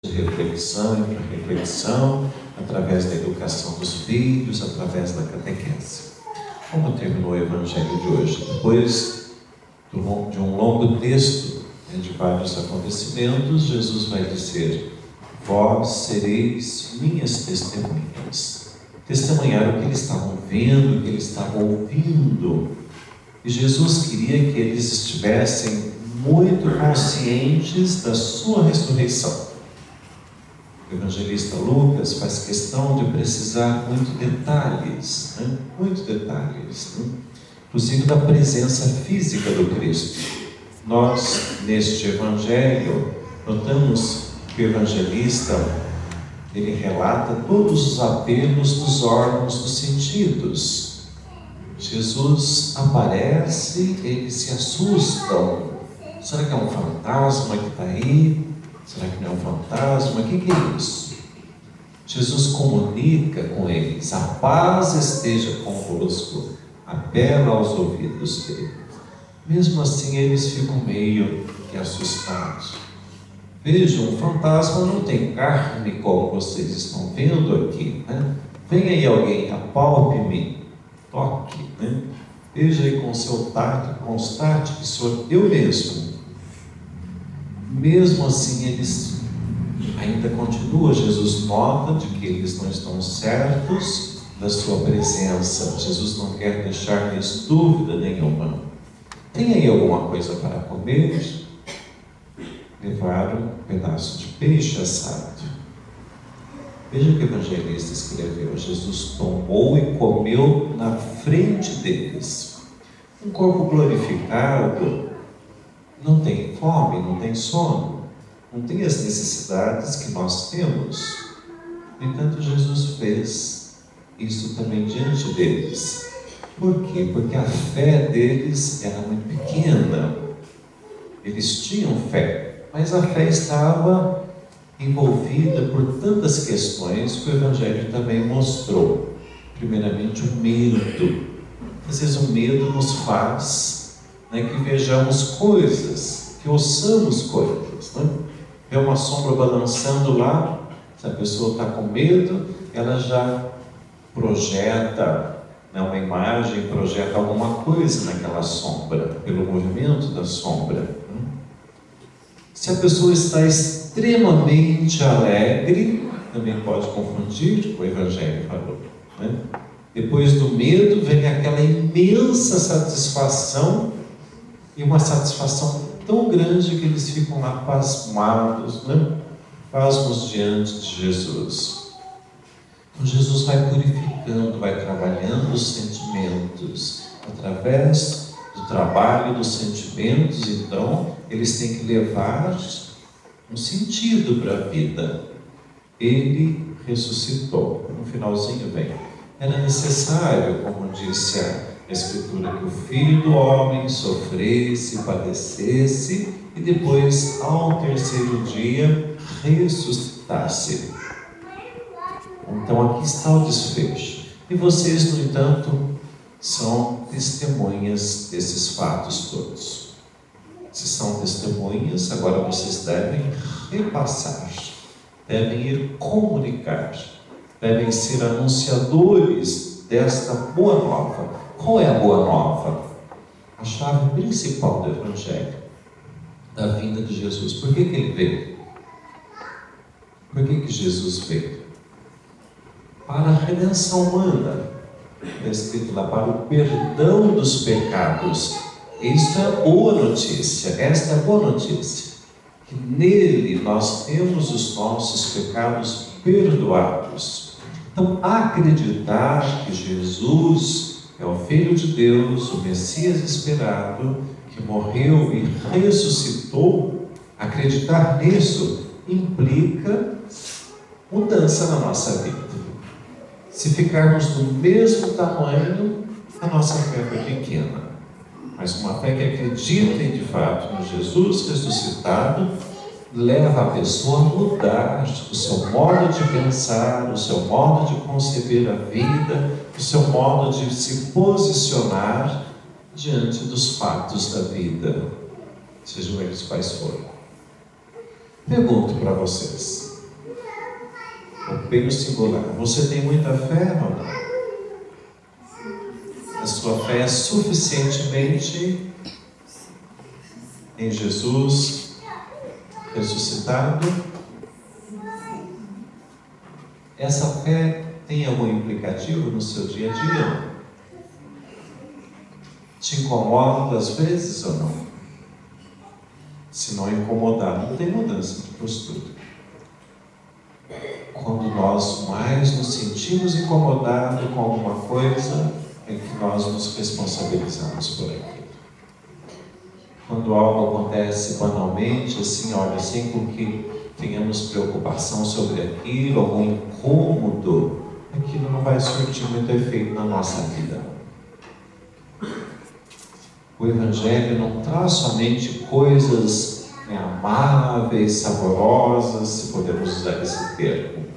de reflexão e para reflexão, através da educação dos filhos, através da catequese. Como terminou o Evangelho de hoje? Depois de um longo texto de vários acontecimentos, Jesus vai dizer: vós sereis minhas testemunhas. Testemunhar o que eles estavam vendo, o que eles estavam ouvindo. E Jesus queria que eles estivessem muito conscientes da sua ressurreição. O evangelista Lucas faz questão de precisar muito detalhes, inclusive da presença física do Cristo. Nós, neste evangelho, notamos que o evangelista, ele relata todos os apelos dos órgãos dos sentidos. Jesus aparece, eles se assustam. Será que é um fantasma que está aí? Será que não é um fantasma? O que é isso? Jesus comunica com eles: a paz esteja convosco, apela aos ouvidos dele. Mesmo assim, eles ficam meio que assustados. Vejam, um fantasma não tem carne como vocês estão vendo aqui, né? Vem aí alguém, apalpe-me, toque, né? Veja aí com o seu tato, constate que sou eu mesmo. Mesmo assim, eles ainda continuam. Jesus nota de que eles não estão certos da sua presença. Jesus não quer deixar-lhes dúvida nenhuma. Tem aí alguma coisa para comer? Levaram um pedaço de peixe assado. Veja o que o evangelista escreveu: Jesus tomou e comeu na frente deles. Um corpo glorificado não tem fome, não tem sono, não tem as necessidades que nós temos. No entanto, Jesus fez isso também diante deles. Por quê? Porque a fé deles era muito pequena. Eles tinham fé, mas a fé estava envolvida por tantas questões que o Evangelho também mostrou. Primeiramente, o medo. Às vezes o medo nos faz que vejamos coisas, que ouçamos coisas. Vê uma sombra balançando lá, se a pessoa está com medo, ela já projeta uma imagem, projeta alguma coisa naquela sombra, pelo movimento da sombra. Se a pessoa está extremamente alegre, também pode confundir, o Evangelho falou. Depois do medo vem aquela imensa satisfação, e uma satisfação tão grande que eles ficam lá pasmados, pasmos diante de Jesus. Então Jesus vai purificando, vai trabalhando os sentimentos. Através do trabalho dos sentimentos, então, eles têm que levar um sentido para a vida. Ele ressuscitou. No finalzinho vem: era necessário, como disse a Escritura, que o Filho do Homem sofresse, padecesse e depois, ao terceiro dia, ressuscitasse. Então aqui está o desfecho. E vocês, no entanto, são testemunhas desses fatos todos. Se são testemunhas, agora vocês devem repassar, devem ir comunicar, devem ser anunciadores desta boa nova. Qual é a boa nova? A chave principal do Evangelho, da vinda de Jesus. Por que ele veio? Por que Jesus veio? Para a redenção humana. Está escrito lá: para o perdão dos pecados. Isso é a boa notícia. Esta é a boa notícia. Que nele nós temos os nossos pecados perdoados. Então, acreditar que Jesus é o Filho de Deus, o Messias esperado, que morreu e ressuscitou, acreditar nisso implica mudança na nossa vida. Se ficarmos do mesmo tamanho, a nossa fé é pequena. Mas uma fé que acredita de fato no Jesus ressuscitado leva a pessoa a mudar o seu modo de pensar, o seu modo de conceber a vida, o seu modo de se posicionar diante dos fatos da vida, sejam eles quais forem. Pergunto para vocês: Ocupei no singular. Você tem muita fé ou não? A sua fé é suficientemente em Jesus ressuscitado? Essa fé tem algum implicativo no seu dia a dia? Te incomoda às vezes ou não? Se não incomodar, não tem mudança de postura. Quando nós mais nos sentimos incomodados com alguma coisa, é que nós nos responsabilizamos por aquilo. Quando algo acontece banalmente, assim, olha, sem que tenhamos preocupação sobre aquilo, algum incômodo, aquilo não vai surtir muito efeito na nossa vida. O Evangelho não traz somente coisas amáveis, saborosas, se podemos usar esse termo.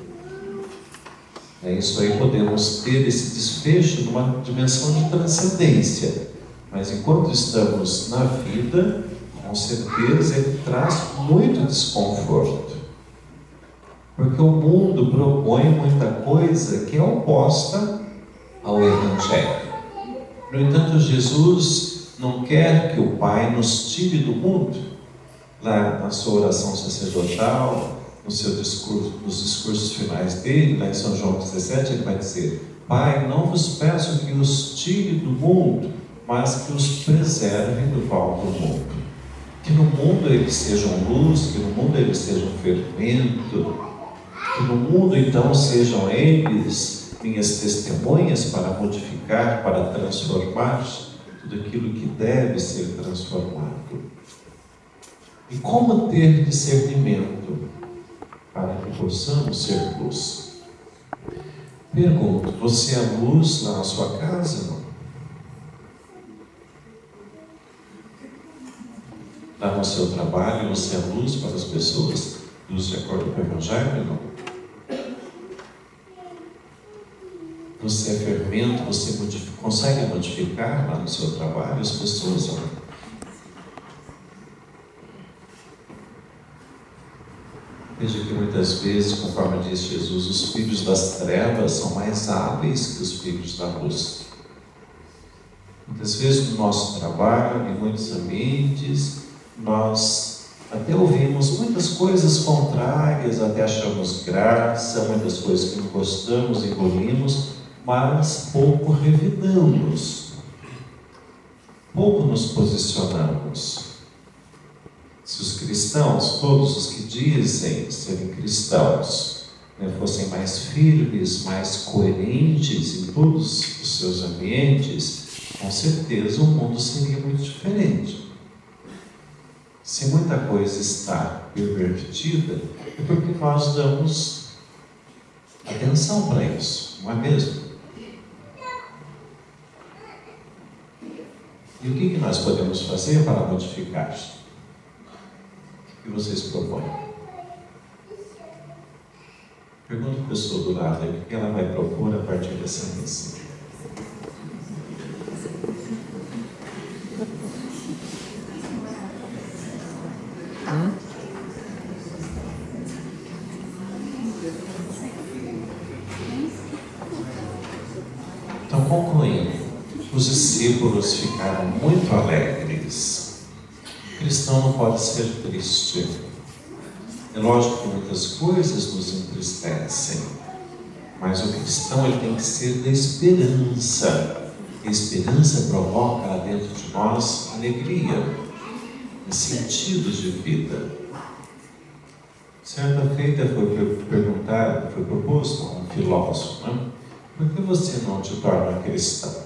Isso aí podemos ter esse desfecho numa dimensão de transcendência. Mas enquanto estamos na vida, com certeza ele traz muito desconforto. Porque o mundo propõe muita coisa que é oposta ao Evangelho. No entanto, Jesus não quer que o Pai nos tire do mundo. Lá na sua oração sacerdotal, nos discursos finais dele, lá em São João 17, ele vai dizer: Pai, não vos peço que os tire do mundo, mas que os preserve do mal do mundo. Que no mundo eles sejam luz, que no mundo eles sejam fermento, que no mundo então sejam eles minhas testemunhas para modificar, para transformar tudo aquilo que deve ser transformado. E como ter discernimento para que possamos ser luz? Pergunto, você é luz lá na sua casa, não? Lá no seu trabalho, você é luz para as pessoas? Luz de acordo com o Evangelho, não? Você é fermento, você consegue modificar lá no seu trabalho as pessoas, não? Veja que muitas vezes, conforme diz Jesus, os filhos das trevas são mais hábeis que os filhos da luz. Muitas vezes no nosso trabalho, em muitos ambientes, nós até ouvimos muitas coisas contrárias, até achamos graça, muitas coisas que não gostamos, engolimos, mas pouco revidamos, pouco nos posicionamos. Se os cristãos, todos os que dizem serem cristãos, fossem mais firmes, mais coerentes em todos os seus ambientes, com certeza o mundo seria muito diferente. Se muita coisa está pervertida, é porque nós damos atenção para isso, não é mesmo? E o que nós podemos fazer para modificar? O que vocês propõem? Pergunta a pessoa do lado o que ela vai propor a partir dessa missão. Então, concluindo, os discípulos ficaram muito alegres. O cristão não pode ser triste. É lógico que muitas coisas nos entristecem, mas o cristão ele tem que ser da esperança. A esperança provoca lá dentro de nós alegria, sentidos de vida. Certa feita foi proposto a um filósofo, né? Por que você não te torna cristão?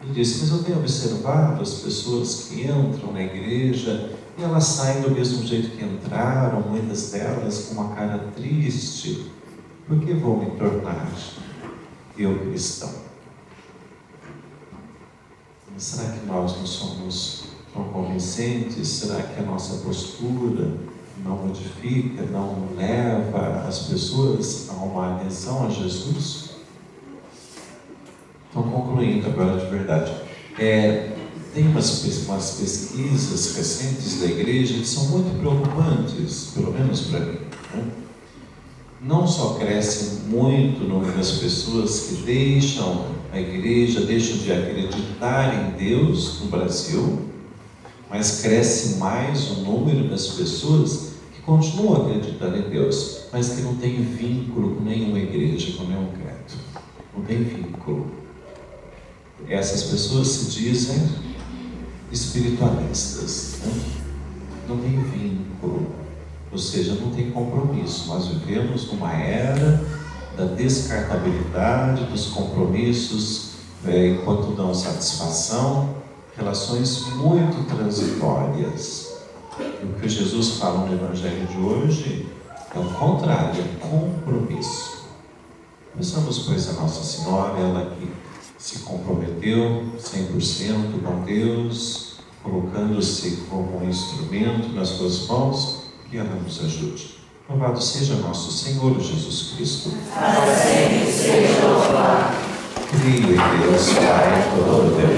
Ele disse, mas eu tenho observado as pessoas que entram na igreja e elas saem do mesmo jeito que entraram, muitas delas com uma cara triste. Por que vou me tornar eu cristão? Mas será que nós não somos tão convincentes? Será que a nossa postura não modifica, não leva as pessoas a uma adesão a Jesus? Então, concluindo agora de verdade, tem umas pesquisas recentes da igreja que são muito preocupantes, pelo menos para mim, né? não só cresce muito o número das pessoas que deixam a igreja, deixam de acreditar em Deus no Brasil, mas cresce mais o número das pessoas que continuam acreditando em Deus, mas que não tem vínculo com nenhuma igreja, com nenhum credo. Não tem vínculo. Essas pessoas se dizem espiritualistas, né? Não tem vínculo, ou seja, não tem compromisso. Nós vivemos numa era da descartabilidade, dos compromissos, enquanto dão satisfação, relações muito transitórias. E o que Jesus fala no Evangelho de hoje é o contrário, é compromisso. Pensamos, pois, a Nossa Senhora, ela que se comprometeu 100% com Deus, colocando-se como um instrumento nas suas mãos, que ela nos ajude. Louvado seja nosso Senhor Jesus Cristo. Assim seja louvado. Creio em Deus, Pai Todo-Poderoso,